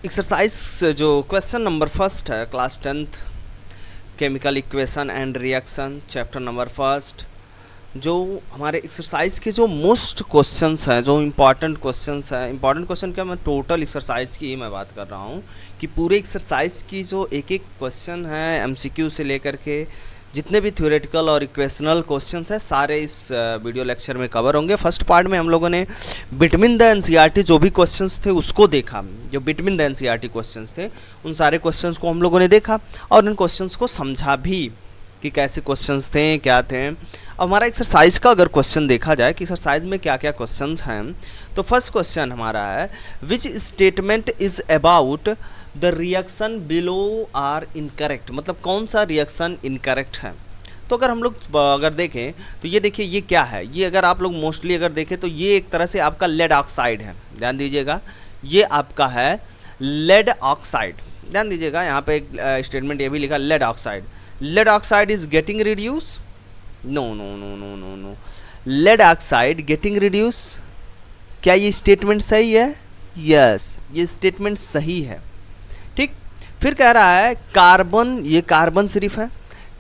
Exercise जो question number first है class 10th chemical equation and reaction chapter number first. जो हमारे exercise के जो मोस्ट क्वेश्चंस हैं, जो इम्पॉर्टेंट क्वेश्चंस हैं, इम्पॉर्टेंट क्वेश्चन क्या, मैं टोटल एक्सरसाइज की मैं बात कर रहा हूँ कि पूरे एक्सरसाइज की जो एक एक क्वेश्चन है एमसीक्यू से लेकर के जितने भी थ्योरेटिकल और इक्वेशनल क्वेश्चंस हैं सारे इस वीडियो लेक्चर में कवर होंगे। फर्स्ट पार्ट में हम लोगों ने बिटवीन द एनसीईआरटी जो भी क्वेश्चंस थे उसको देखा, जो बिटवीन द एनसीईआरटी क्वेश्चंस थे उन सारे क्वेश्चंस को हम लोगों ने देखा और उन क्वेश्चंस को समझा भी कि कैसे क्वेश्चंस थे, क्या थे। अब हमारा एक्सरसाइज का अगर क्वेश्चन देखा जाए कि एक्सरसाइज में क्या क्या क्वेश्चंस हैं, तो फर्स्ट क्वेश्चन हमारा है which statement is about the reaction below are incorrect, मतलब कौन सा रिएक्शन इनकरेक्ट है। तो अगर हम लोग अगर देखें तो ये देखिए ये क्या है, ये अगर आप लोग मोस्टली अगर देखें तो ये एक तरह से आपका लेड ऑक्साइड है। ध्यान दीजिएगा ये आपका है लेड ऑक्साइड। ध्यान दीजिएगा यहाँ पे एक स्टेटमेंट ये भी लिखा lead oxide. Lead oxide is getting reduce, no no no no no no, lead oxide getting reduce. क्या ये स्टेटमेंट सही है? यस, ये स्टेटमेंट सही है। ठीक, फिर कह रहा है कार्बन, ये कार्बन सिर्फ है,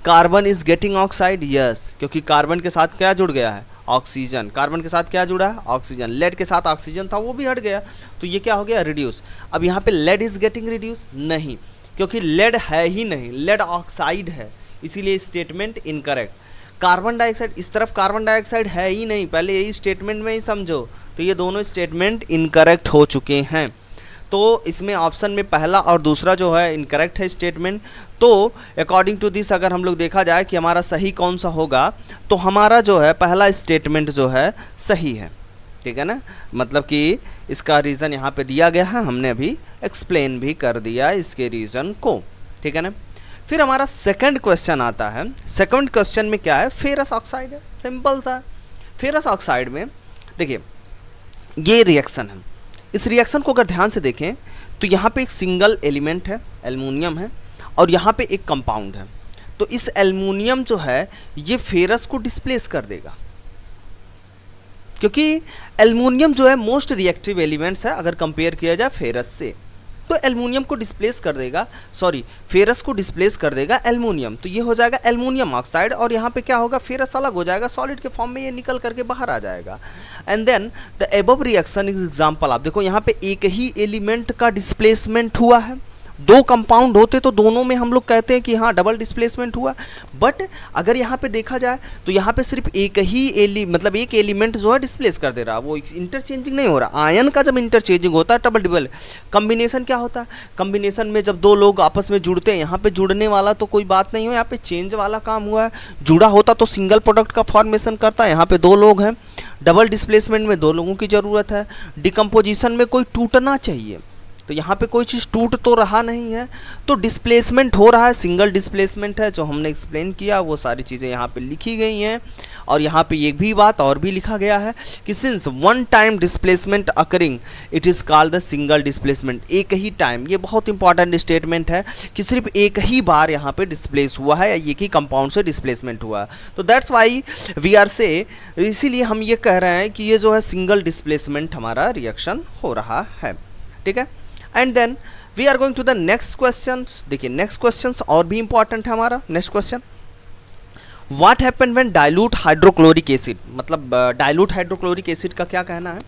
carbon is getting oxide. Yes, क्योंकि कार्बन के साथ क्या जुड़ गया है? ऑक्सीजन। कार्बन के साथ क्या जुड़ा है? ऑक्सीजन। लेड के साथ ऑक्सीजन था वो भी हट गया, तो ये क्या हो गया? रिड्यूस। अब यहाँ पे लेड इज गेटिंग रिड्यूस नहीं, क्योंकि लेड है ही नहीं, लेड ऑक्साइड है, इसीलिए स्टेटमेंट इनकरेक्ट। कार्बन डाइऑक्साइड, इस तरफ कार्बन डाइऑक्साइड है ही नहीं, पहले यही स्टेटमेंट में ही समझो, तो ये दोनों स्टेटमेंट इनकरेक्ट हो चुके हैं। तो इसमें ऑप्शन में पहला और दूसरा जो है इनकरेक्ट है स्टेटमेंट। तो अकॉर्डिंग टू दिस अगर हम लोग देखा जाए कि हमारा सही कौन सा होगा, तो हमारा जो है पहला स्टेटमेंट जो है सही है। ठीक है ना, मतलब कि इसका रीज़न यहाँ पे दिया गया है, हमने अभी एक्सप्लेन भी कर दिया इसके रीज़न को। ठीक है ना, फिर हमारा सेकंड क्वेश्चन आता है। सेकंड क्वेश्चन में क्या है? फेरस ऑक्साइड है, सिंपल सा। फेरस ऑक्साइड में देखिए ये रिएक्शन है, इस रिएक्शन को अगर ध्यान से देखें तो यहाँ पे एक सिंगल एलिमेंट है, एल्युमिनियम है, और यहाँ पे एक कंपाउंड है। तो इस एल्युमिनियम जो है ये फेरस को डिस्प्लेस कर देगा, क्योंकि एल्युमिनियम जो है मोस्ट रिएक्टिव एलिमेंट्स है अगर कंपेयर किया जाए फेरस से। तो एल्युमिनियम को डिस्प्लेस कर देगा, सॉरी फेरस को डिस्प्लेस कर देगा एल्युमिनियम, तो ये हो जाएगा एल्युमिनियम ऑक्साइड। और यहाँ पे क्या होगा? फेरस अलग हो जाएगा, सॉलिड के फॉर्म में ये निकल करके बाहर आ जाएगा। And then the above reaction is example. आप देखो यहाँ पे एक ही एलिमेंट का डिस्प्लेसमेंट हुआ है, दो कंपाउंड होते तो दोनों में हम लोग कहते हैं कि हाँ डबल डिस्प्लेसमेंट हुआ, बट अगर यहाँ पे देखा जाए तो यहाँ पे सिर्फ एक ही मतलब एक एलिमेंट जो है डिस्प्लेस कर दे रहा है, वो इंटरचेंजिंग नहीं हो रहा। आयन का जब इंटरचेंजिंग होता है डबल डबल कम्बिनेशन क्या होता है? कम्बिनेशन में जब दो लोग आपस में जुड़ते हैं, यहाँ पे जुड़ने वाला तो कोई बात नहीं हो, यहाँ पे चेंज वाला काम हुआ है। जुड़ा होता तो सिंगल प्रोडक्ट का फॉर्मेशन करता है, यहाँ पे दो लोग हैं, डबल डिस्प्लेसमेंट में दो लोगों की ज़रूरत है। डिकम्पोजिशन में कोई टूटना चाहिए, तो यहाँ पे कोई चीज़ टूट तो रहा नहीं है, तो डिस्प्लेसमेंट हो रहा है, सिंगल डिस्प्लेसमेंट है जो हमने एक्सप्लेन किया, वो सारी चीज़ें यहाँ पे लिखी गई हैं। और यहाँ पे एक भी बात और भी लिखा गया है कि since one time displacement occurring it is called the single displacement. एक ही टाइम, ये बहुत इंपॉर्टेंट स्टेटमेंट है कि सिर्फ एक ही बार यहाँ पे डिस्प्लेस हुआ है या एक ही कंपाउंड से डिस्प्लेसमेंट हुआ है। तो दैट्स वाई वी आर से, इसीलिए हम ये कह रहे हैं कि ये जो है सिंगल डिस्प्लेसमेंट हमारा रिएक्शन हो रहा है। ठीक है, and then we are going to the next question. देखिए नेक्स्ट क्वेश्चन और भी इंपॉर्टेंट है हमारा। Next question, what happen when dilute hydrochloric acid, मतलब डाइल्यूट हाइड्रोक्लोरिक एसिड का क्या कहना है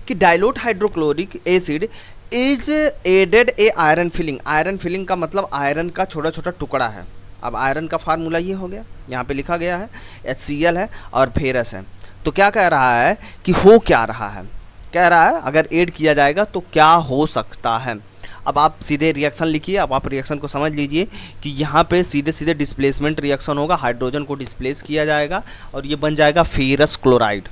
कि dilute hydrochloric acid is added a iron filing. Iron filing का मतलब आयरन का छोटा छोटा टुकड़ा है। अब आयरन का फार्मूला ये हो गया, यहाँ पे लिखा गया है HCl है और फेरस है। तो क्या कह रहा है कि हो क्या रहा है? कह रहा है अगर ऐड किया जाएगा तो क्या हो सकता है। अब आप सीधे रिएक्शन लिखिए, अब आप रिएक्शन को समझ लीजिए कि यहाँ पे सीधे सीधे डिस्प्लेसमेंट रिएक्शन होगा, हाइड्रोजन को डिस्प्लेस किया जाएगा और ये बन जाएगा फेरस क्लोराइड।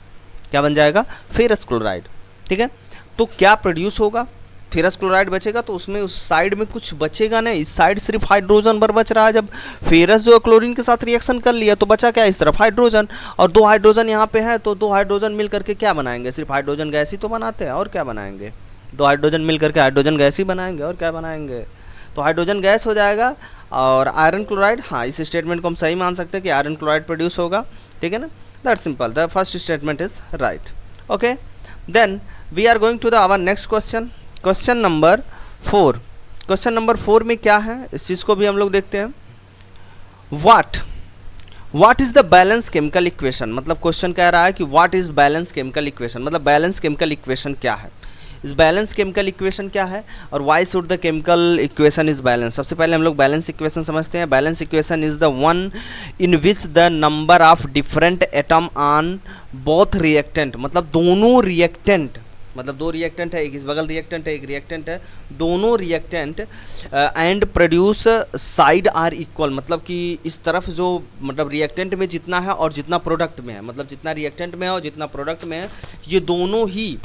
क्या बन जाएगा? Ferrous chloride. ठीक है, तो क्या प्रोड्यूस होगा? फेरस क्लोराइड बचेगा, तो उसमें उस साइड में कुछ बचेगा नहीं, इस साइड सिर्फ हाइड्रोजन भर बच रहा है। जब फेरस जो क्लोरीन के साथ रिएक्शन कर लिया तो बचा क्या? इस तरफ हाइड्रोजन, और दो हाइड्रोजन यहाँ पे है, तो दो हाइड्रोजन मिल करके क्या बनाएंगे? सिर्फ हाइड्रोजन गैस ही तो बनाते हैं, और क्या बनाएंगे? दो हाइड्रोजन मिल करके हाइड्रोजन गैस ही बनाएंगे, और क्या बनाएंगे? तो हाइड्रोजन गैस हो जाएगा। और आयरन क्लोराइड, हाँ इस स्टेटमेंट को हम सही मान सकते हैं कि आयरन क्लोराइड प्रोड्यूस होगा। ठीक है ना, that simple, the first statement is right. Okay, then we are going to the our next question. Question number 4, question number 4 में क्या है इस चीज़ को भी हम लोग देखते हैं। What is the balance chemical equation, मतलब क्वेश्चन कह रहा है कि what is balance chemical equation, मतलब बैलेंस केमिकल इक्वेशन क्या है, इस बैलेंस केमिकल इक्वेशन क्या है और why should the chemical equation is balance. सबसे पहले हम लोग बैलेंस इक्वेशन समझते हैं। Balance equation is the one in which the number of different atom on both reactant, मतलब दोनों रिएक्टेंट, मतलब दो रिएक्टेंट है, एक इस बगल रिएक्टेंट है, एक रिएक्टेंट है, दोनों reactant and produce side are equal, मतलब कि इस तरफ जो मतलब रिएक्टेंट में जितना है और जितना प्रोडक्ट में है, मतलब जितना रिएक्टेंट में है और जितना प्रोडक्ट में है, ये दोनों ही,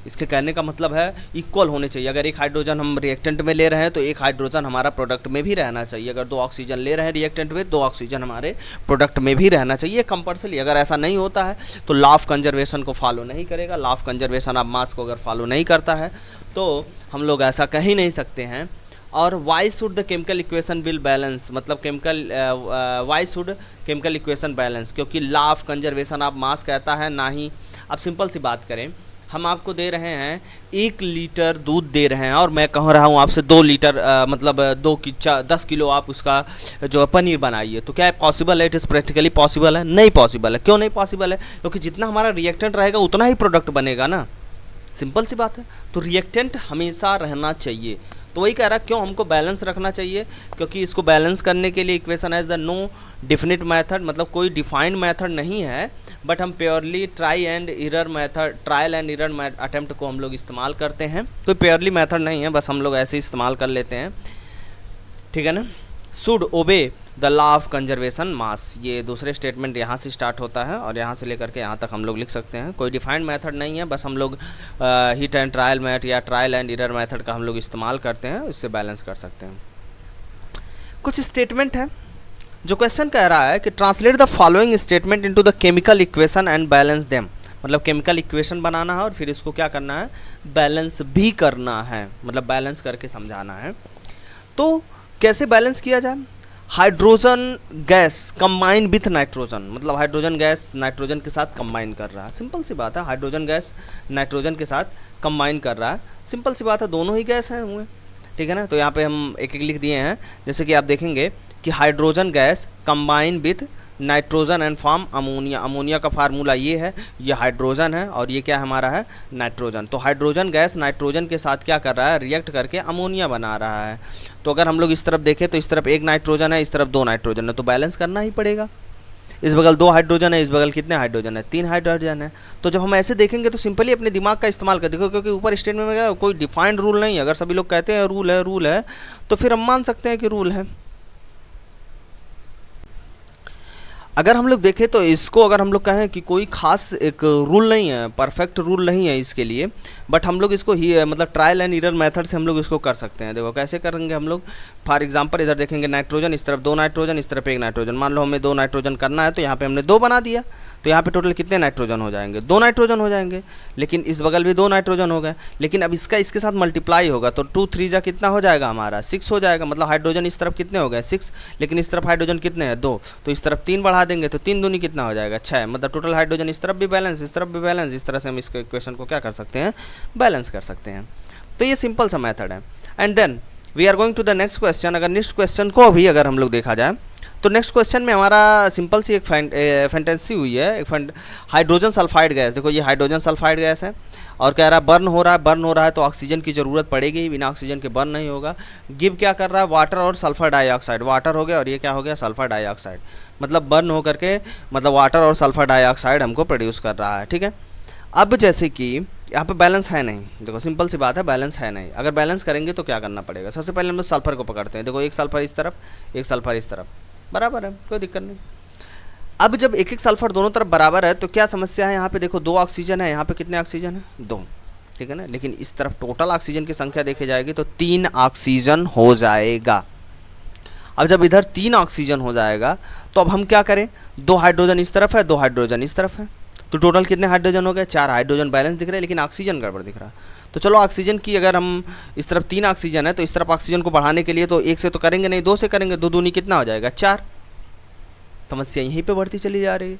इसके कहने का मतलब है इक्वल होने चाहिए। अगर एक हाइड्रोजन हम रिएक्टेंट में ले रहे हैं तो एक हाइड्रोजन हमारा प्रोडक्ट में भी रहना चाहिए। अगर 2 ऑक्सीजन ले रहे हैं रिएक्टेंट में, 2 ऑक्सीजन हमारे प्रोडक्ट में भी रहना चाहिए कंपल्सरी। अगर ऐसा नहीं होता है तो लॉ ऑफ कंजर्वेशन को फॉलो नहीं करेगा। लॉ ऑफ कंजर्वेशन ऑफ मास को अगर फॉलो नहीं करता है तो हम लोग ऐसा कह ही नहीं सकते हैं। और why should the chemical equation will balance, मतलब why should chemical equation balance, क्योंकि law of conservation of mass कहता है ना ही। अब सिंपल सी बात करें, हम आपको दे रहे हैं 1 लीटर दूध दे रहे हैं और मैं कह रहा हूँ आपसे 2 लीटर मतलब 10 किलो आप उसका जो है पनीर बनाइए, तो क्या पॉसिबल है? इट इज़ प्रैक्टिकली पॉसिबल है? नहीं पॉसिबल है। क्यों नहीं पॉसिबल है? क्योंकि जितना हमारा रिएक्टेंट रहेगा उतना ही प्रोडक्ट बनेगा ना, सिंपल सी बात है। तो रिएक्टेंट हमेशा रहना चाहिए। तो वही कह रहा क्यों हमको बैलेंस रखना चाहिए, क्योंकि इसको बैलेंस करने के लिए equation as the no definite method, मतलब कोई डिफाइंड मेथड नहीं है, बट हम purely trial and error attempt को हम लोग इस्तेमाल करते हैं। कोई प्योरली मेथड नहीं है, बस हम लोग ऐसे इस्तेमाल कर लेते हैं, ठीक है ना। Should obey the law of conservation mass, ये दूसरे स्टेटमेंट यहाँ से स्टार्ट होता है और यहाँ से लेकर के यहाँ तक हम लोग लिख सकते हैं। कोई डिफाइंड मेथड नहीं है, बस हम लोग हीट एंड ट्रायल मेथड या ट्रायल एंड एरर मेथड का हम लोग इस्तेमाल करते हैं, उससे बैलेंस कर सकते हैं। कुछ स्टेटमेंट है जो क्वेश्चन कह रहा है कि translate the following statement into the chemical equation and balance them, मतलब केमिकल इक्वेशन बनाना है और फिर इसको क्या करना है, बैलेंस भी करना है, मतलब बैलेंस करके समझाना है। तो कैसे बैलेंस किया जाए? Hydrogen gas combine with nitrogen, मतलब हाइड्रोजन गैस नाइट्रोजन के साथ कंबाइन कर रहा है, सिंपल सी बात है। हाइड्रोजन गैस नाइट्रोजन के साथ कंबाइन कर रहा है, सिंपल सी बात है, दोनों ही गैस हैं हुए, ठीक है ना। तो यहाँ पे हम एक एक लिख दिए हैं, जैसे कि आप देखेंगे कि hydrogen gas combine with nitrogen and form ammonia. Ammonia का फार्मूला ये है, ये हाइड्रोजन है और ये क्या हमारा है, नाइट्रोजन। तो हाइड्रोजन गैस नाइट्रोजन के साथ क्या कर रहा है, रिएक्ट करके अमोनिया बना रहा है। तो अगर हम लोग इस तरफ देखें तो इस तरफ 1 नाइट्रोजन है, इस तरफ 2 नाइट्रोजन है, तो बैलेंस करना ही पड़ेगा। इस बगल 2 हाइड्रोजन है, इस बगल कितने हाइड्रोजन है, 3 हाइड्रोजन है। तो जब हम ऐसे देखेंगे तो सिंपली अपने दिमाग का इस्तेमाल कर देखो, क्योंकि ऊपर स्टेटमेंट में कोई डिफाइंड रूल नहीं है। अगर सभी लोग कहते हैं रूल है तो फिर हम मान सकते हैं कि रूल है। अगर हम लोग देखें तो इसको अगर हम लोग कहें कि कोई खास एक रूल नहीं है, परफेक्ट रूल नहीं है इसके लिए, बट हम लोग इसको ही मतलब ट्रायल एंड एरर मेथड से हम लोग इसको कर सकते हैं। देखो कैसे करेंगे हम लोग। फॉर एग्जांपल इधर देखेंगे नाइट्रोजन, इस तरफ 2 नाइट्रोजन, इस तरफ 1 नाइट्रोजन। मान लो हमें 2 नाइट्रोजन करना है तो यहाँ पे हमने 2 बना दिया, तो यहाँ पे टोटल कितने नाइट्रोजन हो जाएंगे, 2 नाइट्रोजन हो जाएंगे। लेकिन इस बगल भी 2 नाइट्रोजन हो गए, लेकिन अब इसका इसके साथ मल्टीप्लाई होगा तो 2 3 जा कितना हो जाएगा हमारा, 6 हो जाएगा। मतलब हाइड्रोजन इस तरफ कितने हो गए, 6, लेकिन इस तरफ हाइड्रोजन कितने हैं, 2, तो इस तरफ 3 बढ़ा देंगे तो 3 दूनी कितना हो जाएगा, 6। मतलब टोटल हाइड्रोजन इस तरफ भी बैलेंस, इस तरफ भी बैलेंस। इस तरह से हम इस इक्वेशन को क्या कर सकते हैं, बैलेंस कर सकते हैं। तो ये सिंपल सा मेथड है। And then we are going to the next question. अगर नेक्स्ट क्वेश्चन को भी अगर हम लोग देखा जाए तो नेक्स्ट क्वेश्चन में हमारा सिंपल सी एक फैंटेसी हुई है, एक हाइड्रोजन सल्फाइड गैस। देखो ये हाइड्रोजन सल्फाइड गैस है और कह रहा है बर्न हो रहा है तो ऑक्सीजन की ज़रूरत पड़ेगी ही, बिना ऑक्सीजन के बर्न नहीं होगा। गिव क्या कर रहा है, वाटर और सल्फर डाइऑक्साइड। वाटर हो गया और ये क्या हो गया, सल्फर डाइऑक्साइड। मतलब बर्न होकर के मतलब वाटर और सल्फर डाइऑक्साइड हमको प्रोड्यूस कर रहा है, ठीक है। अब जैसे कि यहाँ पे बैलेंस है नहीं, देखो सिंपल सी बात है, बैलेंस है नहीं। अगर बैलेंस करेंगे तो क्या करना पड़ेगा, सबसे पहले हम लोग सल्फर को पकड़ते हैं। देखो एक सल्फर इस तरफ, एक सल्फर इस तरफ, बराबर है, कोई दिक्कत नहीं। अब जब एक एक सल्फर दोनों तरफ बराबर है तो क्या समस्या है, यहाँ पे देखो 2 ऑक्सीजन है, यहाँ पे कितने ऑक्सीजन है, 2, ठीक है ना। लेकिन इस तरफ टोटल ऑक्सीजन की संख्या देखी जाएगी तो 3 ऑक्सीजन हो जाएगा। अब जब इधर 3 ऑक्सीजन हो जाएगा तो अब हम क्या करें, 2 हाइड्रोजन इस तरफ है, 2 हाइड्रोजन इस तरफ है, तो टोटल कितने हाइड्रोजन हो गए, 4 हाइड्रोजन बैलेंस दिख रहे हैं, लेकिन ऑक्सीजन गड़बड़ दिख रहा है। तो चलो ऑक्सीजन की अगर हम इस तरफ 3 ऑक्सीजन है तो इस तरफ ऑक्सीजन को बढ़ाने के लिए तो 1 से तो करेंगे नहीं, 2 से करेंगे, 2 दूनी कितना हो जाएगा, 4। समस्या यहीं पे बढ़ती चली जा रही है।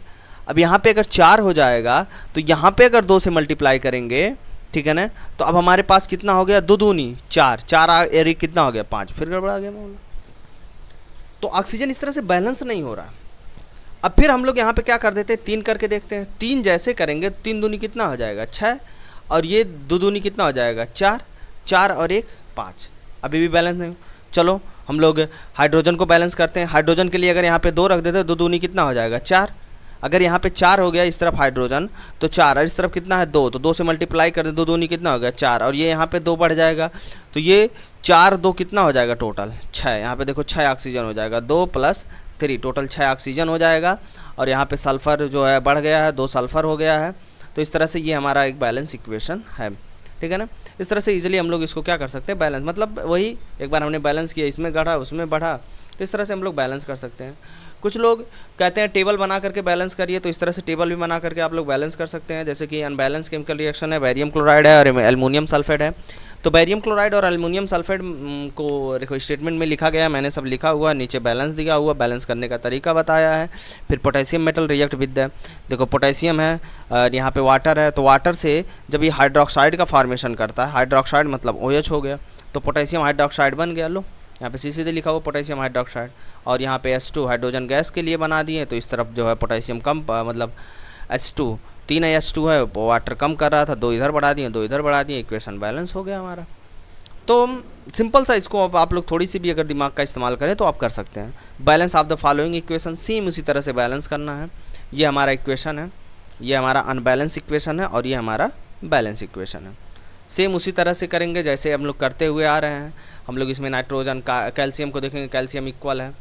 अब यहाँ पे अगर 4 हो जाएगा तो यहाँ पे अगर 2 से मल्टीप्लाई करेंगे, ठीक है ना। तो अब हमारे पास कितना हो गया, 2 दूनी 4, 4 एरी कितना हो गया 5, फिर गड़बड़ा गया मामला। तो ऑक्सीजन इस तरह से बैलेंस नहीं हो रहा। अब फिर हम लोग यहाँ पे क्या कर देते हैं, 3 करके देखते हैं। 3 जैसे करेंगे 3 दूनी कितना हो जाएगा 6, और ये 2 दूनी कितना हो जाएगा 4, 4 और 1 5। अभी भी बैलेंस नहीं। चलो हम लोग हाइड्रोजन को बैलेंस करते हैं। हाइड्रोजन के लिए अगर यहाँ पे 2 रख देते हैं, 2 दूनी कितना हो जाएगा 4। अगर यहाँ पे 4 हो गया इस तरफ हाइड्रोजन तो 4, और इस तरफ कितना है 2, तो 2 से मल्टीप्लाई कर दे, 2 दूनी कितना हो गया 4, और ये यहाँ पे 2 बढ़ जाएगा, तो ये 4 2 कितना हो जाएगा टोटल 6। यहाँ पे देखो 6 ऑक्सीजन हो जाएगा, 2 + 3 टोटल 6 ऑक्सीजन हो जाएगा। और यहाँ पे सल्फ़र जो है बढ़ गया है, 2 सल्फ़र हो गया है। तो इस तरह से ये हमारा एक बैलेंस इक्वेशन है, ठीक है ना। इस तरह से इजीली हम लोग इसको क्या कर सकते हैं, बैलेंस, मतलब वही एक बार हमने बैलेंस किया, इसमें गढ़ा उसमें बढ़ा, तो इस तरह से हम लोग बैलेंस कर सकते हैं। कुछ लोग कहते हैं टेबल बना करके बैलेंस करिए, तो इस तरह से टेबल भी बना करके आप लोग बैलेंस कर सकते हैं। जैसे कि अनबैलेंस केमिकल रिएक्शन है, बैरियम क्लोराइड है और एल्युमिनियम सल्फेट है। तो बैरियम क्लोराइड और एल्युमिनियम सल्फेट को देखो स्टेटमेंट में लिखा गया, मैंने सब लिखा हुआ, नीचे बैलेंस दिया हुआ, बैलेंस करने का तरीका बताया है। फिर पोटेशियम मेटल रिएक्ट विद, देखो पोटेशियम है और यहाँ पे वाटर है, तो वाटर से जब ये हाइड्रोक्साइड का फॉर्मेशन करता है, हाइड्रोक्साइड मतलब OH हो गया, तो पोटेशियम हाइड्रोक्साइड बन गया। लो यहाँ पे सीधे लिखा हुआ पोटेशियम हाइड्रोक्साइड, और यहाँ पे H2 हाइड्रोजन गैस के लिए बना दिए, तो इस तरफ जो है पोटेशियम कम मतलब H2 3 H2 है, वाटर कम कर रहा था, 2 इधर बढ़ा दिए, 2 इधर बढ़ा दिए, इक्वेशन बैलेंस हो गया हमारा। तो सिंपल सा इसको अब आप लोग थोड़ी सी भी अगर दिमाग का इस्तेमाल करें तो आप कर सकते हैं। Balance of the following equation, same उसी तरह से बैलेंस करना है। ये हमारा इक्वेशन है, ये हमारा अनबैलेंस इक्वेशन है, और ये हमारा बैलेंस इक्वेशन है। सेम उसी तरह से करेंगे जैसे हम लोग करते हुए आ रहे हैं। हम लोग इसमें नाइट्रोजन का कैल्शियम को देखेंगे, कैल्शियम इक्वल है,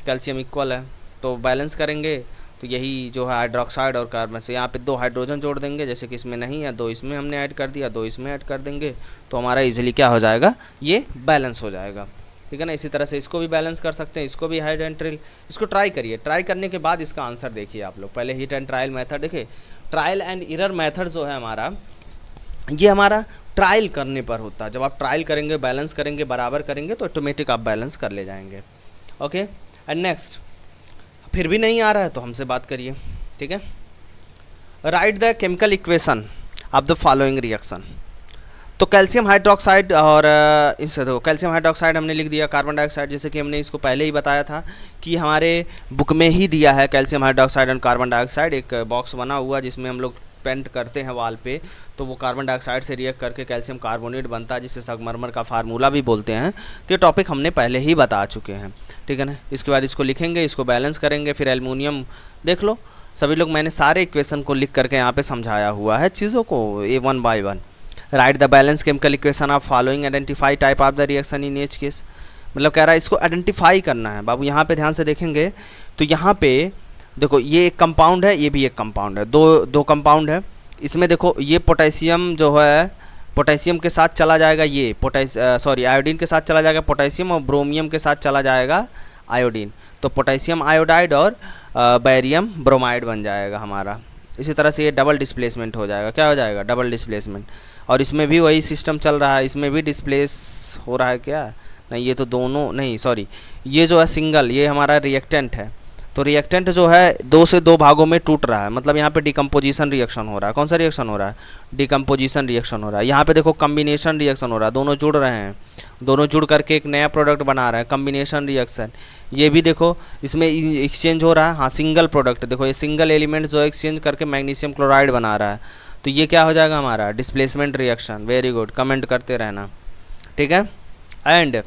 कैल्शियम इक्वल है, तो बैलेंस करेंगे। तो यही जो है हाइड्रोक्साइड और कार्बन से यहाँ पे 2 हाइड्रोजन जोड़ देंगे, जैसे कि इसमें नहीं है, 2 इसमें हमने ऐड कर दिया, 2 इसमें ऐड कर देंगे, तो हमारा इजीली क्या हो जाएगा, ये बैलेंस हो जाएगा, ठीक है ना। इसी तरह से इसको भी बैलेंस कर सकते हैं, इसको भी हाइड एंड ट्रिल, इसको ट्राई करिए। ट्राई करने के बाद इसका आंसर देखिए आप लोग। पहले हिट एंड ट्रायल मेथड देखिए, ट्रायल एंड एरर मेथड जो है हमारा, ये हमारा ट्रायल करने पर होता है। जब आप ट्रायल करेंगे, बैलेंस करेंगे, बराबर करेंगे, तो ऑटोमेटिक आप बैलेंस कर ले जाएंगे। ओके, एंड नेक्स्ट, फिर भी नहीं आ रहा है तो हमसे बात करिए, ठीक है। Right the chemical equation of the following reaction. तो कैल्शियम हाइड्रोक्साइड और इससे देखो कैल्शियम हाइड्रोक्साइड हमने लिख दिया, कार्बन डाइऑक्साइड, जैसे कि हमने इसको पहले ही बताया था कि हमारे बुक में ही दिया है कैल्शियम हाइड्रोक्साइड और कार्बन डाइऑक्साइड, एक बॉक्स बना हुआ जिसमें हम लोग पेंट करते हैं वाल पे, तो वो कार्बन डाइऑक्साइड से रिएक्ट करके कैल्शियम कार्बोनेट बनता है, जिसे संगमरमर का फार्मूला भी बोलते हैं। तो ये टॉपिक हमने पहले ही बता चुके हैं, ठीक है ना। इसके बाद इसको लिखेंगे, इसको बैलेंस करेंगे, फिर एल्युमिनियम देख लो सभी लोग, मैंने सारे इक्वेशन को लिख करके यहाँ पे समझाया हुआ है चीज़ों को, A 1 by 1। Write the balance chemical equation of following, identify type of the reaction in each case, मतलब कह रहा है इसको आइडेंटिफाई करना है बाबू। यहाँ पे ध्यान से देखेंगे तो यहाँ पे देखो ये एक कंपाउंड है, ये भी एक कंपाउंड है, दो कंपाउंड है। इसमें देखो ये पोटेशियम जो है, पोटेशियम के साथ चला जाएगा, ये आयोडीन के साथ चला जाएगा पोटेशियम, और ब्रोमियम के साथ चला जाएगा आयोडीन, तो पोटेशियम आयोडाइड और बैरियम ब्रोमाइड बन जाएगा हमारा। इसी तरह से ये डबल डिस्प्लेसमेंट हो जाएगा, क्या हो जाएगा, डबल डिस्प्लेसमेंट। और इसमें भी वही सिस्टम चल रहा है, इसमें भी डिस्प्लेस हो रहा है क्या, नहीं ये तो दोनों नहीं, सॉरी ये जो है सिंगल, ये हमारा रिएक्टेंट है। तो रिएक्टेंट जो है 2 से 2 भागों में टूट रहा है, मतलब यहाँ पे डिकम्पोजिशन रिएक्शन हो रहा है। कौन सा रिएक्शन हो रहा है, डिकम्पोजिशन रिएक्शन हो रहा है। यहाँ पे देखो कम्बिनेशन रिएक्शन हो रहा है, दोनों जुड़ रहे हैं, दोनों जुड़ करके एक नया प्रोडक्ट बना रहे हैं, कम्बिनेशन रिएक्शन। ये भी देखो इसमें एक्सचेंज हो रहा है, हाँ सिंगल प्रोडक्ट, देखो ये सिंगल एलिमेंट जो एक्सचेंज करके मैग्नीशियम क्लोराइड बना रहा है, तो ये क्या हो जाएगा हमारा, displacement reaction. Very good, comment करते रहना, ठीक है। And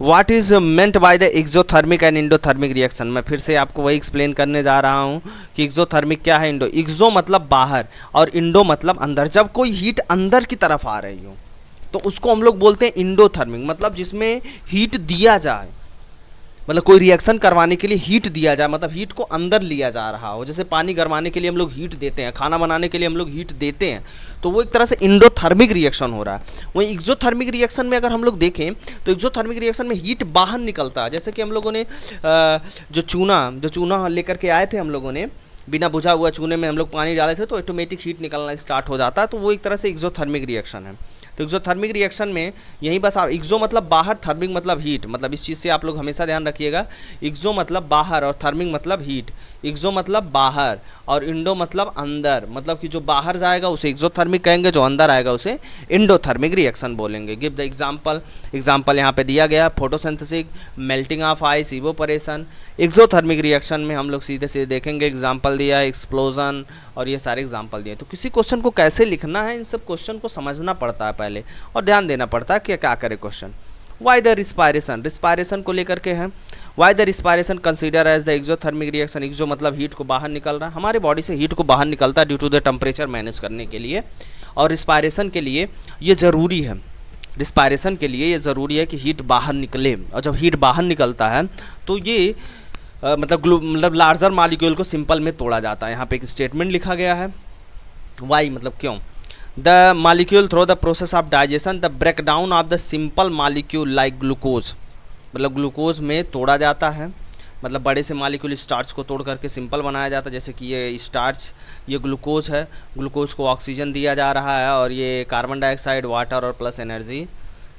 what is meant by the exothermic and endothermic reaction, मैं फिर से आपको वही एक्सप्लेन करने जा रहा हूँ कि एक्सोथर्मिक क्या है, एक्सो मतलब बाहर और इंडो मतलब अंदर। जब कोई हीट अंदर की तरफ आ रही हो तो उसको हम लोग बोलते हैं इंडोथर्मिक, मतलब जिसमें हीट दिया जाए, मतलब कोई रिएक्शन करवाने के लिए हीट दिया जाए, मतलब हीट को अंदर लिया जा रहा हो। जैसे पानी गरमाने के लिए हम लोग हीट देते हैं, खाना बनाने के लिए हम लोग हीट देते हैं, तो वो एक तरह से इंडोथर्मिक रिएक्शन हो रहा है। वहीं एक्सोथर्मिक रिएक्शन में अगर हम लोग देखें तो एक्सोथर्मिक रिएक्शन में हीट बाहर निकलता है। जैसे कि हम लोगों ने जो चूना लेकर के आए थे, हम लोगों ने बिना बुझा हुआ चूने में हम लोग पानी डाले थे, तो ऑटोमेटिक हीट निकलना स्टार्ट हो जाता है, तो वो एक तरह से एक्सोथर्मिक रिएक्शन है। तो एक्सोथर्मिक रिएक्शन में यही बस आप, एक्सो मतलब बाहर, थर्मिक मतलब हीट, मतलब इस चीज़ से आप लोग हमेशा ध्यान रखिएगा, एक्सो मतलब बाहर और थर्मिक मतलब हीट। एक्सो मतलब बाहर और इंडो मतलब अंदर, मतलब कि जो बाहर जाएगा उसे एक्सोथर्मिक कहेंगे, जो अंदर आएगा उसे इंडोथर्मिक रिएक्शन बोलेंगे। गिव द एग्जांपल, एग्जांपल यहाँ पे दिया गया, photosynthesis, melting of ice, evaporation. Exothermic reaction में हम लोग सीधे सीधे देखेंगे, एग्जाम्पल दिया है एक्सप्लोजन और ये सारे एग्जाम्पल दिए। तो किसी क्वेश्चन को कैसे लिखना है, इन सब क्वेश्चन को समझना पड़ता है पहले और ध्यान देना पड़ता है कि क्या करे question. Why the respiration, respiration को लेकर के है, why the respiration consider as the exothermic reaction. Exo मतलब हीट को बाहर निकल रहा है, हमारे बॉडी से हीट को बाहर निकलता है due to the temperature manage करने के लिए, और रिस्पायरेशन के लिए ये ज़रूरी है, रिस्पायरेशन के लिए ये ज़रूरी है कि हीट बाहर निकले। और जब हीट बाहर निकलता है तो ये मतलब लार्जर मॉलिक्यूल को सिंपल में तोड़ा जाता है। यहाँ पे एक स्टेटमेंट लिखा गया है, वाई मतलब क्यों। The molecule through the process of digestion the break down of the simple molecule like glucose, मतलब ग्लूकोज में तोड़ा जाता है, मतलब बड़े से मॉलिक्यूल स्टार्च को तोड़ करके सिंपल बनाया जाता है। जैसे कि ये स्टार्च, ये ग्लूकोज है, ग्लूकोज को ऑक्सीजन दिया जा रहा है और ये कार्बन डाइऑक्साइड, वाटर और प्लस एनर्जी,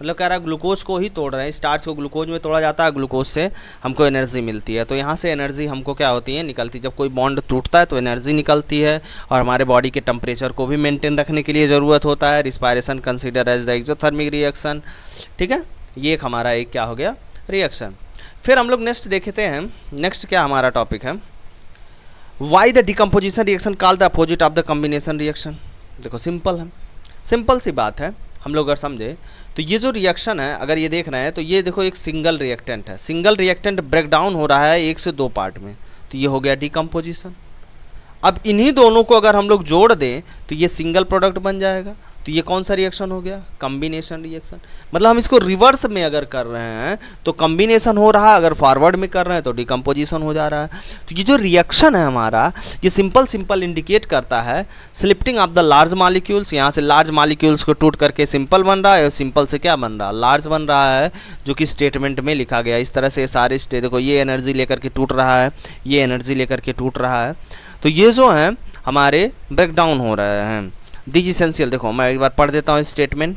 मतलब कह रहा है ग्लूकोज को ही तोड़ रहे हैं, स्टार्च को ग्लूकोज में तोड़ा जाता है, ग्लूकोज से हमको एनर्जी मिलती है। तो यहाँ से एनर्जी हमको क्या होती है, निकलती है। जब कोई बॉन्ड टूटता है तो एनर्जी निकलती है और हमारे बॉडी के टेम्परेचर को भी मेंटेन रखने के लिए ज़रूरत होता है। Respiration consider as the exothermic reaction, ठीक है, ये एक हमारा एक क्या हो गया रिएक्शन। फिर हम लोग नेक्स्ट देखते हैं, नेक्स्ट क्या हमारा टॉपिक है, why the decomposition reaction call the opposite of the combination reaction. देखो सिंपल है, सिंपल सी बात है, हम लोग अगर समझे तो ये जो रिएक्शन है, अगर ये देख रहे हैं तो ये देखो एक सिंगल रिएक्टेंट है, सिंगल रिएक्टेंट ब्रेक डाउन हो रहा है 1 से 2 पार्ट में, तो ये हो गया डिकम्पोजिशन। अब इन्हीं दोनों को अगर हम लोग जोड़ दें तो ये सिंगल प्रोडक्ट बन जाएगा, तो ये कौन सा रिएक्शन हो गया, कॉम्बिनेशन रिएक्शन। मतलब हम इसको रिवर्स में अगर कर रहे हैं तो कॉम्बिनेशन हो रहा है, अगर फॉरवर्ड में कर रहे हैं तो डिकम्पोजिशन हो जा रहा है। तो ये जो रिएक्शन है हमारा, ये सिंपल इंडिकेट करता है स्लिप्टिंग ऑफ द लार्ज मॉलिक्यूल्स। यहाँ से लार्ज मॉलिक्यूल्स को टूट करके सिंपल बन रहा है और सिंपल से क्या बन रहा है, लार्ज बन रहा है, जो कि स्टेटमेंट में लिखा गया। इस तरह से सारे स्टेट, देखो ये एनर्जी लेकर के टूट रहा है, ये एनर्जी लेकर के टूट रहा है, तो ये जो है हमारे ब्रेक डाउन हो रहे हैं। दिस इसेंशियल, देखो मैं एक बार पढ़ देता हूँ statement.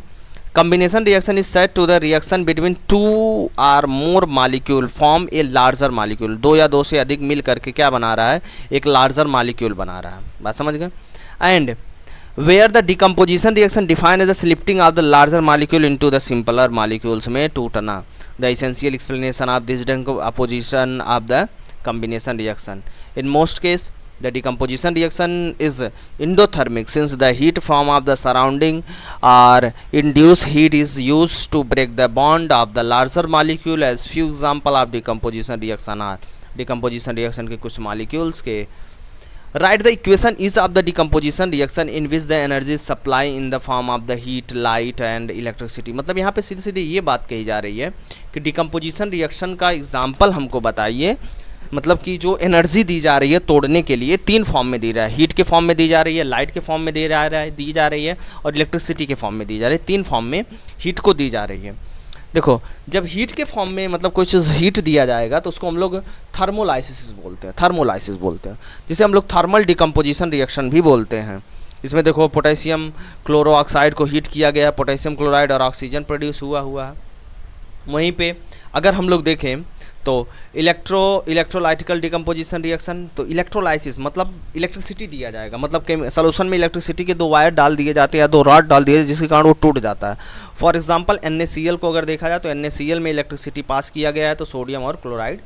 Combination reaction is set to the reaction between 2 और more molecule form a larger molecule. 2 या 2 से अधिक मिल करके क्या बना रहा है, एक लार्जर मॉलिक्यूल बना रहा है, बात समझ गए। And where the decomposition reaction define as the splitting of the larger molecule into the simpler molecules में टूटना। The essential explanation of this decomposition of the combination reaction. In most case the decomposition reaction is endothermic since the heat from of the surrounding or induced heat is used to break the bond of the larger molecule. As few example of decomposition reaction are, decomposition reaction के कुछ molecules के write the equation is of the decomposition reaction in which the energy is supply in the form of the heat, light and electricity। मतलब यहाँ पे सीधे सीधे ये बात कही जा रही है कि decomposition reaction का एग्जाम्पल हमको बताइए, मतलब कि जो एनर्जी दी जा रही है तोड़ने के लिए 3 फॉर्म में दी रहा है, हीट के फॉर्म में दी जा रही है, लाइट के फॉर्म में दी जा रही है और इलेक्ट्रिसिटी के फॉर्म में दी जा रही है। 3 फॉर्म में हीट को दी जा रही है। देखो जब हीट के फॉर्म में मतलब कोई चीज़ हीट दिया जाएगा तो उसको हम लोग थर्मोलाइसिस बोलते हैं, थर्मोलाइसिस बोलते हैं, जिसे हम लोग थर्मल डिकम्पोजिशन रिएक्शन भी बोलते हैं। इसमें देखो पोटेशियम क्लोरो ऑक्साइड को हीट किया गया, पोटेशियम क्लोराइड और ऑक्सीजन प्रोड्यूस हुआ है। वहीं पे अगर हम लोग देखें तो इलेक्ट्रोलाइटिकल डिकम्पोजिशन रिएक्शन, तो इलेक्ट्रोलाइसिस मतलब इलेक्ट्रिसिटी दिया जाएगा, मतलब सोल्यूशन में इलेक्ट्रिसिटी के 2 वायर डाल दिए जाते हैं या 2 रॉड डाल दिए जिसके कारण वो टूट जाता है। फॉर एग्जांपल NaCl को अगर देखा जाए तो NaCl में इलेक्ट्रिसिटी पास किया गया है तो सोडियम और क्लोराइड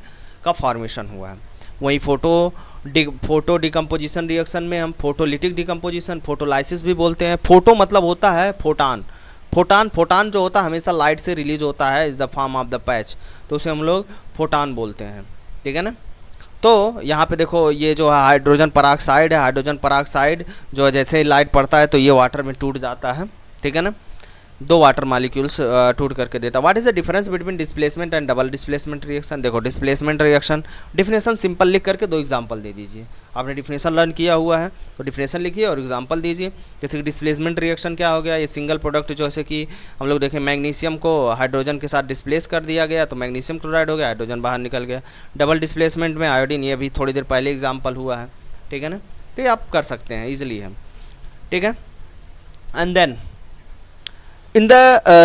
का फॉर्मेशन हुआ है। वहीं फोटो डिकम्पोजिशन रिएक्शन में हम फोटोलिटिक डिकम्पोजिशन, फोटोलाइसिस भी बोलते हैं। फोटो मतलब होता है फोटान, फोटान जो होता है हमेशा लाइट से रिलीज होता है, is the form of the patch, तो उसे हम लोग फोटान बोलते हैं, ठीक है ना। तो यहाँ पे देखो ये जो है हाइड्रोजन पराक्साइड है, हाइड्रोजन पराक्साइड जो जैसे ही लाइट पड़ता है तो ये वाटर में टूट जाता है, ठीक है ना, 2 वाटर मॉलिक्यूल्स टूट करके देता है। What is the difference between displacement and double displacement reaction. देखो डिस्प्लेसमेंट रिएक्शन डेफिनेशन सिंपल लिख करके 2 एग्जांपल दे दीजिए। आपने डिफिनेशन लर्न किया हुआ है तो डिफिनेशन लिखिए और एग्जांपल दीजिए। जैसे कि डिस्प्लेसमेंट रिएक्शन क्या हो गया, ये सिंगल प्रोडक्ट जैसे कि हम लोग देखें मैग्नीशियम को हाइड्रोजन के साथ डिस्प्लेस कर दिया गया तो मैग्नीशियम क्लोराइड हो गया, हाइड्रोजन बाहर निकल गया। डबल डिस्प्लेसमेंट में आयोडीन, ये भी थोड़ी देर पहले एग्जाम्पल हुआ है, ठीक है ना, तो ये आप कर सकते हैं ईजिली है, ठीक है। And then in the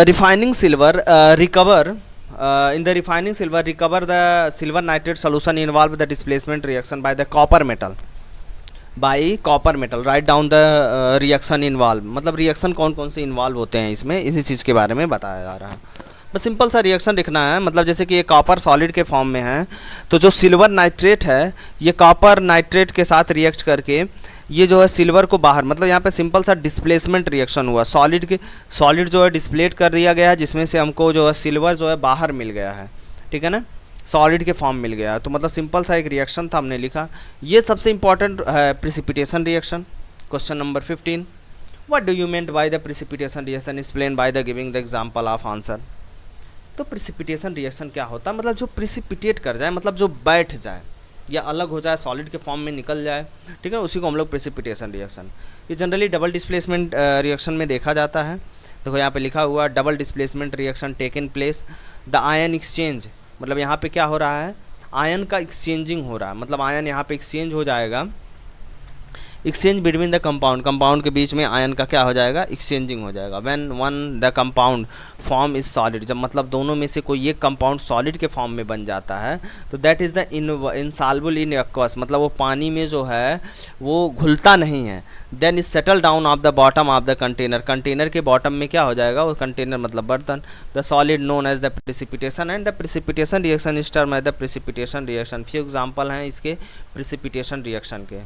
refining silver recover in the refining silver, recover the silver nitrate solution involve the displacement reaction by the copper metal. By copper metal, write down the reaction involve, मतलब reaction कौन कौन से involve होते हैं इसमें, इसी चीज़ के बारे में बताया जा रहा है। बस सिंपल सा रिएक्शन लिखना है, मतलब जैसे कि ये कॉपर सॉलिड के फॉर्म में है, तो जो सिल्वर नाइट्रेट है ये कॉपर नाइट्रेट के साथ रिएक्ट करके ये जो है सिल्वर को बाहर, मतलब यहाँ पे सिंपल सा डिस्प्लेसमेंट रिएक्शन हुआ, सॉलिड जो है डिस्प्लेट कर दिया गया है, जिसमें से हमको जो है सिल्वर जो है बाहर मिल गया है, ठीक है ना, सॉलिड के फॉर्म मिल गया। तो मतलब सिंपल सा एक रिएक्शन था, हमने लिखा। ये सबसे इंपॉर्टेंट है precipitation reaction. Question number 15, what do you mean by the precipitation reaction, explain by the giving the example of answer. तो प्रिसिपिटेशन रिएक्शन क्या होता है, मतलब जो प्रिसिपिटेट कर जाए, मतलब जो बैठ जाए या अलग हो जाए, सॉलिड के फॉर्म में निकल जाए, ठीक है, उसी को हम लोग प्रिसिपिटेशन रिएक्शन। ये जनरली डबल डिस्प्लेसमेंट रिएक्शन में देखा जाता है। देखो यहाँ पे लिखा हुआ double displacement reaction taken place the ion exchange, मतलब यहाँ पे क्या हो रहा है, आयन का एक्सचेंजिंग हो रहा है, मतलब आयन यहाँ पे एक्सचेंज हो जाएगा, एक्सचेंज बिटवीन द कंपाउंड के बीच में आयन का क्या हो जाएगा, एक्सचेंजिंग हो जाएगा। When one the compound form is solid, जब मतलब दोनों में से कोई एक कंपाउंड सॉलिड के फॉर्म में बन जाता है, तो that is the insoluble in aqueous, मतलब वो पानी में जो है वो घुलता नहीं है। Then is settle down of the bottom of the container के बॉटम में क्या हो जाएगा, वो कंटेनर मतलब बर्तन, the solid known as the precipitation and the precipitation reaction is term as the precipitation reaction. Few example हैं इसके प्रिसिपिटेशन रिएक्शन के,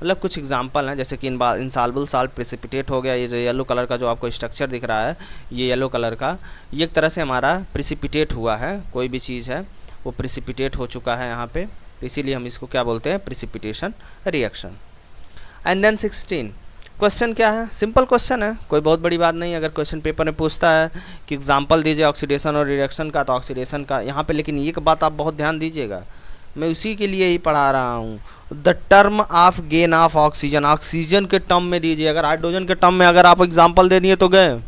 मतलब कुछ एग्जांपल हैं, जैसे कि इनसॉल्युबल साल्ट प्रिसिपिटेट हो गया, ये जो येलो कलर का जो आपको स्ट्रक्चर दिख रहा है, ये येलो कलर का, ये एक तरह से हमारा प्रिसिपिटेट हुआ है, कोई भी चीज़ है वो प्रिसिपिटेट हो चुका है यहाँ पे, तो इसीलिए हम इसको क्या बोलते हैं, precipitation reaction. And then 16 question क्या है, सिंपल क्वेश्चन है, कोई बहुत बड़ी बात नहीं। अगर क्वेश्चन पेपर में पूछता है कि एग्जाम्पल दीजिए ऑक्सीडेशन और रिएक्शन का, तो ऑक्सीडेशन का यहाँ पे, लेकिन एक बात आप बहुत ध्यान दीजिएगा, मैं उसी के लिए ही पढ़ा रहा हूँ, the term of gain of oxygen, oxygen के टर्म में दीजिए। अगर हाइड्रोजन के टर्म में अगर आप एग्जांपल दे दिए तो गए,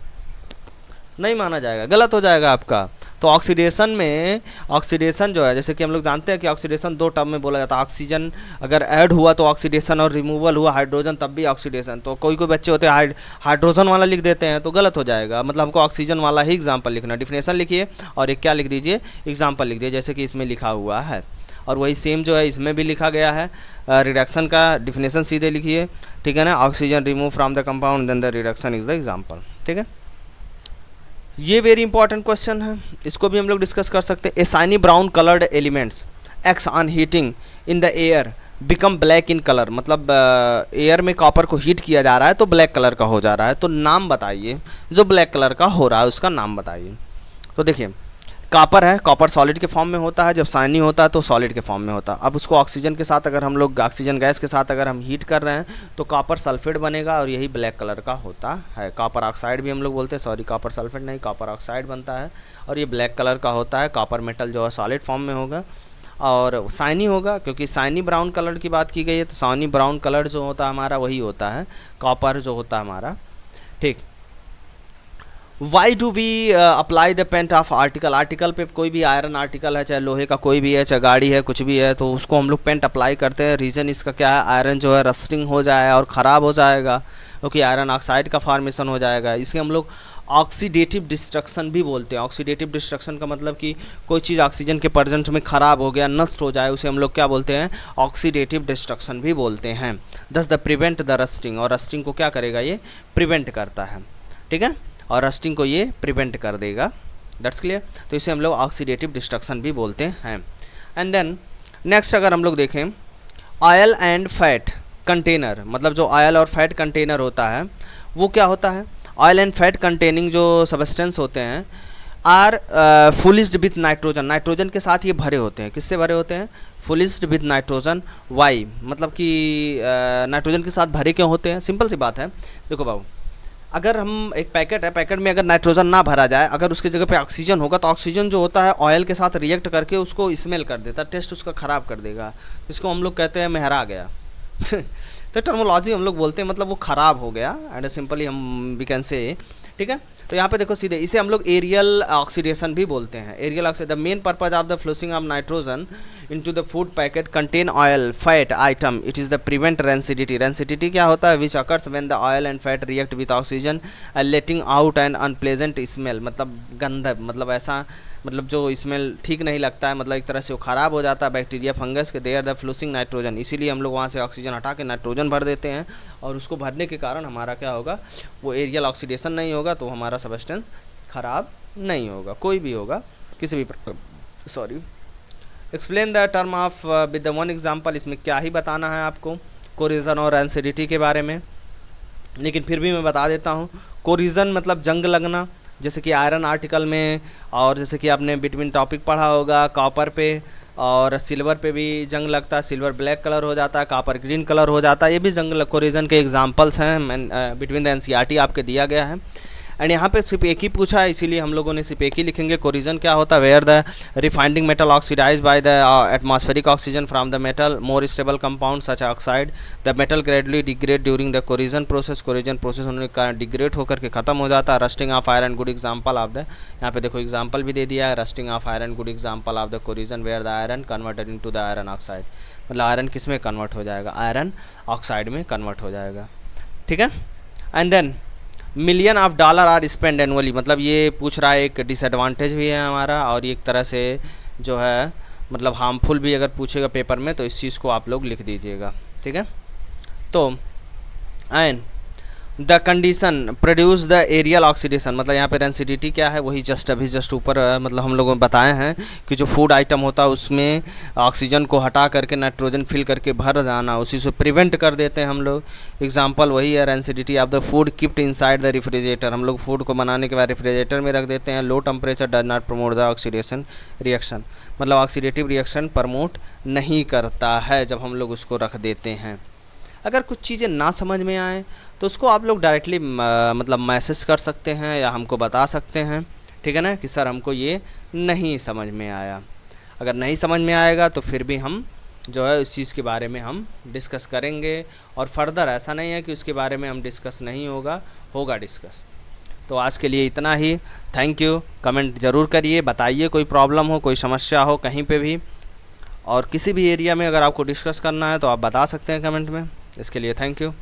नहीं माना जाएगा, गलत हो जाएगा आपका। तो ऑक्सीडेशन में, ऑक्सीडेशन जो है, जैसे कि हम लोग जानते हैं कि ऑक्सीडेशन दो टर्म में बोला जाता है, ऑक्सीजन अगर ऐड हुआ तो ऑक्सीडेशन, और रिमूवल हुआ हाइड्रोजन तब भी ऑक्सीडेशन। तो कोई कोई बच्चे होते हैं हाइड्रोजन वाला लिख देते हैं, तो गलत हो जाएगा, मतलब हमको ऑक्सीजन वाला ही एग्जाम्पल लिखना। डिफिनेशन लिखिए और एक क्या लिख दीजिए, एग्जाम्पल लिख दीजिए, जैसे कि इसमें लिखा हुआ है, और वही सेम जो है इसमें भी लिखा गया है। रिडक्शन का डिफिनेशन सीधे लिखिए, ठीक है ना, oxygen remove from the compound then the reduction is the example, ठीक है। ये वेरी इंपॉर्टेंट क्वेश्चन है, इसको भी हम लोग डिस्कस कर सकते हैं। A shiny brown coloured elements X on heating in the air become black in colour, मतलब एयर में कॉपर को हीट किया जा रहा है तो ब्लैक कलर का हो जा रहा है, तो नाम बताइए, जो ब्लैक कलर का हो रहा है उसका नाम बताइए। तो देखिए कॉपर है, कॉपर सॉलिड के फॉर्म में होता है, जब शाइनी होता है तो सॉलिड के फॉर्म में होता है। अब उसको ऑक्सीजन के साथ अगर हम लोग, ऑक्सीजन गैस के साथ अगर हम हीट कर रहे हैं तो कॉपर सल्फेट बनेगा और यही ब्लैक कलर का होता है। कॉपर ऑक्साइड भी हम लोग बोलते हैं, सॉरी कॉपर सल्फेट नहीं, कॉपर ऑक्साइड बनता है और ये ब्लैक कलर का होता है। कॉपर मेटल जो है सॉलिड फॉर्म में होगा और शाइनी होगा, क्योंकि शाइनी ब्राउन कलर की बात की गई है, तो शाइनी ब्राउन कलर जो होता है हमारा वही होता है कॉपर जो होता है हमारा, ठीक। Why do we apply the paint of article, article पे कोई भी आयरन आर्टिकल है, चाहे लोहे का कोई भी है, चाहे गाड़ी है, कुछ भी है, तो उसको हम लोग पेंट अप्लाई करते हैं। रीज़न इसका क्या है, आयरन जो है रस्टिंग हो जाए और ख़राब हो जाएगा, क्योंकि आयरन ऑक्साइड का फॉर्मेशन हो जाएगा। इसे हम लोग ऑक्सीडेटिव डिस्ट्रक्शन भी बोलते हैं। ऑक्सीडेटिव डिस्ट्रक्शन का मतलब कि कोई चीज़ ऑक्सीजन के प्रेजेंट में ख़राब हो गया, नष्ट हो जाए, उसे हम लोग क्या बोलते हैं, ऑक्सीडेटिव डिस्ट्रक्शन भी बोलते हैं। दस द प्रिवेंट द रस्टिंग, और रस्टिंग को क्या करेगा, ये प्रिवेंट करता है, ठीक है, और रस्टिंग को ये प्रिवेंट कर देगा। That's clear. तो इसे हम लोग ऑक्सीडेटिव डिस्ट्रक्शन भी बोलते हैं। एंड देन नेक्स्ट अगर हम लोग देखें, ऑयल एंड फैट कंटेनर, मतलब जो ऑयल और फैट कंटेनर होता है वो क्या होता है, ऑयल एंड फैट कंटेनिंग जो सब्सटेंस होते हैं आर फुलिश्ड विथ नाइट्रोजन, नाइट्रोजन के साथ ये भरे होते हैं। किससे भरे होते हैं, फुलिश्ड विथ नाइट्रोजन। वाई मतलब कि नाइट्रोजन के साथ भरे क्यों होते हैं, सिंपल सी बात है। देखो बाबू, अगर हम एक पैकेट है, पैकेट में अगर नाइट्रोजन ना भरा जाए, अगर उसकी जगह पे ऑक्सीजन होगा, तो ऑक्सीजन जो होता है ऑयल के साथ रिएक्ट करके उसको स्मेल कर देता है, टेस्ट उसका ख़राब कर देगा। इसको हम लोग कहते हैं मेहरा गया तो टर्मोलॉजी हम लोग बोलते हैं, मतलब वो ख़राब हो गया, एंड सिंपली हम वी कैन से, ठीक है। तो यहाँ पे देखो सीधे, इसे हम लोग एरियल ऑक्सीडेशन भी बोलते हैं। Aerial oxidation, the main purpose of the flossing of nitrogen into the food packet contain oil fat item it is the prevent rancidity rancidity क्या होता है which occurs when the oil and fat react with oxygen letting out an unpleasant smell मतलब गंध मतलब ऐसा मतलब जो smell ठीक नहीं लगता है मतलब एक तरह से वो ख़राब हो जाता है बैक्टीरिया फंगस के देयर द फ्लूसिंग नाइट्रोजन इसीलिए हम लोग वहाँ से ऑक्सीजन हटा के नाइट्रोजन भर देते हैं और उसको भरने के कारण हमारा क्या होगा वो एरियल ऑक्सीडेशन नहीं होगा तो हमारा सबस्टेंस ख़राब नहीं होगा कोई भी होगा किसी भी sorry explain the term of with the one example इसमें क्या ही बताना है आपको कोरिजन और एसिडिटी के बारे में लेकिन फिर भी मैं बता देता हूँ कोरिजन मतलब जंग लगना जैसे कि आयरन आर्टिकल में और जैसे कि आपने बिटवीन टॉपिक पढ़ा होगा कॉपर पे और सिल्वर पे भी जंग लगता है सिल्वर ब्लैक कलर हो जाता है कॉपर ग्रीन कलर हो जाता है ये भी जंग कोरिजन के एग्जांपल्स हैं बिटवीन द एनसीईआरटी आपके दिया गया है एंड यहाँ पे सिर्फ एक ही पूछा है इसीलिए हम लोगों ने सिर्फ एक ही लिखेंगे कोरिजन क्या होता है where the refining metal oxidize by the atmospheric oxygen from the metal more stable compound such oxide the metal gradually degrade during the corrosion process होने के कारण डिग्रेड होकर के खत्म हो जाता है rusting of iron good example of the यहाँ पे देखो एग्जाम्पल भी दे दिया है rusting of iron good example of the corrosion where the iron converted into the iron oxide मतलब आयरन किस में कन्वर्ट हो जाएगा आयरन ऑक्साइड में कन्वर्ट हो जाएगा ठीक है and then million of dollar are spend annually मतलब ये पूछ रहा है एक डिसएडवांटेज भी है हमारा और एक तरह से जो है मतलब हार्मफुल भी अगर पूछेगा पेपर में तो इस चीज़ को आप लोग लिख दीजिएगा ठीक है तो and the condition produce the aerial oxidation मतलब यहाँ पे रेंसिडिटी क्या है वही जस्ट ऊपर मतलब हम लोगों ने बताए हैं कि जो फूड आइटम होता है उसमें ऑक्सीजन को हटा करके नाइट्रोजन फिल करके भर जाना उसी से प्रिवेंट कर देते हैं हम लोग एग्जांपल वही है rancidity of the food keeped inside the refrigerator हम लोग फूड को बनाने के बाद रेफ्रिजरेटर में रख देते हैं low temperature does not promote the oxidation reaction मतलब ऑक्सीडेटिव रिएक्शन प्रमोट नहीं करता है जब हम लोग उसको रख देते हैं अगर कुछ चीज़ें ना समझ में आए तो उसको आप लोग डायरेक्टली मतलब मैसेज कर सकते हैं या हमको बता सकते हैं ठीक है ना कि सर हमको ये नहीं समझ में आया अगर नहीं समझ में आएगा तो फिर भी हम जो है उस चीज़ के बारे में हम डिस्कस करेंगे और फर्दर ऐसा नहीं है कि उसके बारे में हम डिस्कस नहीं होगा डिस्कस तो आज के लिए इतना ही थैंक यू कमेंट ज़रूर करिए बताइए कोई प्रॉब्लम हो कोई समस्या हो कहीं पे भी और किसी भी एरिया में अगर आपको डिस्कस करना है तो आप बता सकते हैं कमेंट में इसके लिए थैंक यू